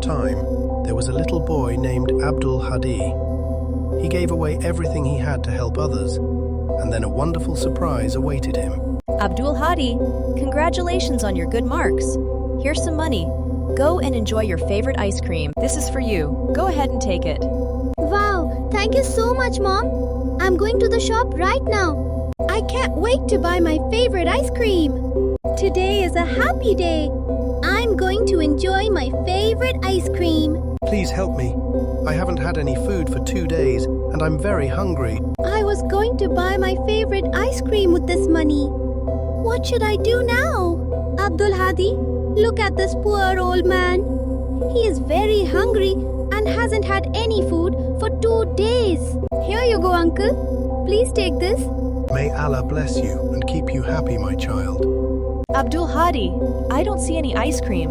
time, there was a little boy named Abdul Hadi. He gave away everything he had to help others, and then a wonderful surprise awaited him. Abdul Hadi, congratulations on your good marks. Here's some money. Go and enjoy your favorite ice cream. This is for you. Go ahead and take it. Wow, thank you so much, Mom. I'm going to the shop right now. I can't wait to buy my favorite ice cream. Today is a happy day. I'm going to enjoy my favorite ice cream. Please help me. I haven't had any food for 2 days, and I'm very hungry. I was going to buy my favorite ice cream with this money. What should I do now? Abdul Hadi, look at this poor old man. He is very hungry and hasn't had any food for 2 days. Here you go, Uncle. Please take this. May Allah bless you and keep you happy, my child. Abdul Hadi, I don't see any ice cream.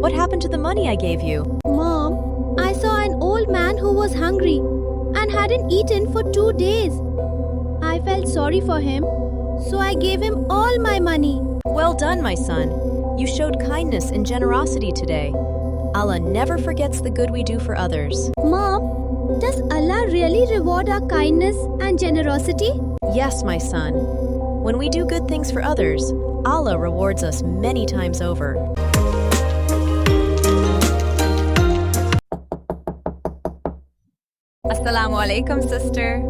What happened to the money I gave you? Mom, I saw an old man who was hungry and hadn't eaten for 2 days. I felt sorry for him, so I gave him all my money. Well done, my son. You showed kindness and generosity today. Allah never forgets the good we do for others. Mom, does Allah really reward our kindness and generosity? Yes, my son. When we do good things for others, Allah rewards us many times over. Assalamu alaikum, sister.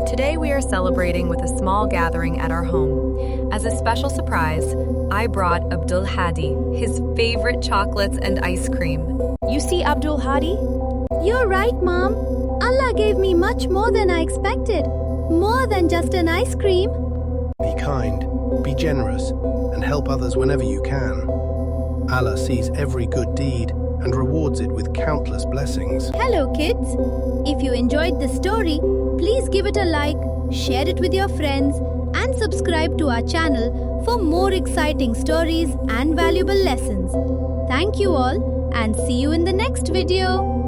Today we are celebrating with a small gathering at our home. As a special surprise, I brought Abdul Hadi his favorite chocolates and ice cream. You see, Abdul Hadi? You're right, Mom. Allah gave me much more than I expected. More than just an ice cream. Be kind, be generous, and help others whenever you can. Allah sees every good deed and rewards it with countless blessings. Hello, kids. If you enjoyed this story, please give it a like, share it with your friends, and subscribe to our channel for more exciting stories and valuable lessons. Thank you all, and see you in the next video.